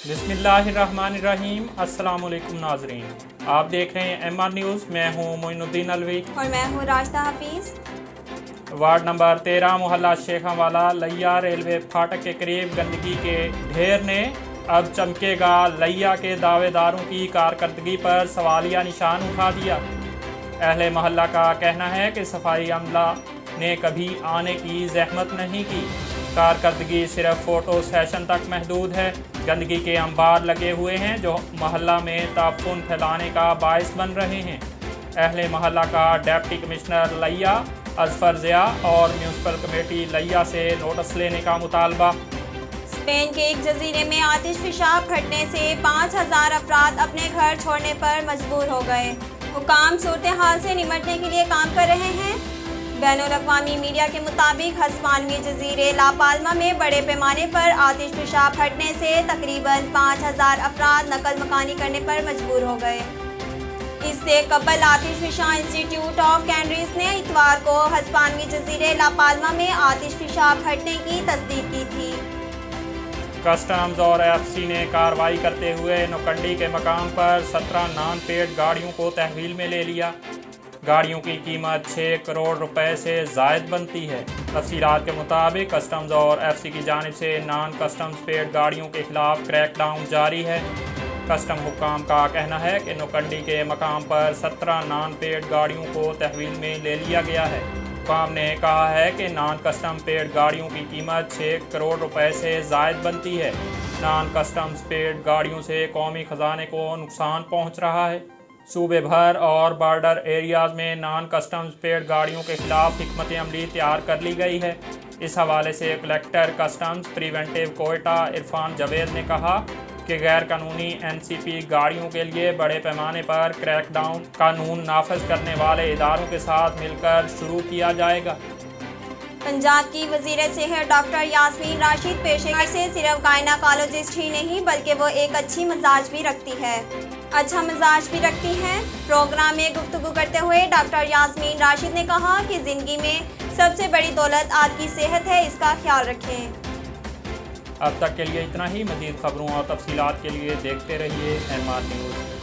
बिस्मिल्लाहिर्रहमानिर्रहीम। अस्सलाम वालेकुम नाजरीन, आप देख रहे हैं MR न्यूज़। मैं हूं मोइनुद्दीन अलवी और मैं हूं राशिदा हफीज़। वार्ड नंबर 13 मोहल्ला शेखावाला लैया रेलवे फाटक के करीब गंदगी के ढेर ने अब चमकेगा लैया के दावेदारों की कारकर्दगी पर सवालिया निशान उठा दिया। अहले मोहल्ला का कहना है कि सफाई अमला ने कभी आने की जहमत नहीं की, कारकर्दगी सिर्फ फ़ोटो सेशन तक महदूद है। गंदगी के अंबार लगे हुए हैं जो मोहल्ला में ताफुन फैलाने का बायस बन रहे हैं। अहले मोहल्ला का डिप्टी कमिश्नर लैया अजफर ज़िया और म्यूनसिपल कमेटी लैया से नोटिस लेने का मुतालबा। स्पेन के एक जजीरे में आतिश फिशाब फटने से 5000 अफराद अपने घर छोड़ने पर मजबूर हो गए। हुकाम सूरत हाल से निमटने के लिए काम कर रहे हैं। बैनुल-अक़वामी मीडिया के मुताबिक हिस्पानियाई जजीरे ला पाल्मा में बड़े पैमाने पर आतिश फिशाब फटने से तकरीबन 5000 अफराद नकल मकानी करने पर मजबूर हो गए। इससे कबल आतिश फिशा इंस्टीट्यूट ऑफ कैनरीज ने इतवार को हिस्पानियाई जजीरे ला पाल्मा में आतिश फिशाब फटने की तस्दीक की थी। कस्टम्स और FC ने कार्रवाई करते हुए नौकंडी के मकाम पर 17 नॉन पेड गाड़ियों को तहवील में ले लिया। गाड़ियों की कीमत 6 करोड़ रुपए से ज़ायद बनती है। तफसीलात के मुताबिक कस्टम्स और FC की जानिब से नॉन कस्टम्स पेड गाड़ियों के खिलाफ क्रैकडाउन जारी है। कस्टम हुक्काम का कहना है कि नौकंडी के मकाम पर 17 नॉन पेड गाड़ियों को तहवील में ले लिया गया है। हुक्काम ने कहा है कि नॉन कस्टम पेड गाड़ियों की कीमत 6 करोड़ रुपए से ज़ायद बनती है। नॉन कस्टम्स पेड गाड़ियों से कौमी ख़जाने को नुकसान पहुँच रहा है। सूबे भर और बॉर्डर एरियाज़ में नॉन कस्टम्स पेड गाड़ियों के खिलाफ हिकमत अमली तैयार कर ली गई है। इस हवाले से collector customs preventive Quetta Irfan Javed ने कहा कि गैर कानूनी NCP गाड़ियों के लिए बड़े पैमाने पर क्रैकडाउन कानून नाफिज करने वाले इदारों के साथ मिलकर शुरू किया जाएगा। पंजाब की वज़ीर सेहत डॉक्टर यास्मीन राशिद पेशे से सिर्फ गायनाकोलॉजिस्ट ही नहीं बल्कि वो एक अच्छी मिजाज भी रखती हैं। प्रोग्राम में गुफ्तगू करते हुए डॉक्टर यास्मीन राशिद ने कहा कि ज़िंदगी में सबसे बड़ी दौलत आपकी सेहत है, इसका ख्याल रखें। अब तक के लिए इतना ही। मज़ीद खबरों और तफसीलात के लिए देखते रहिए MR न्यूज़।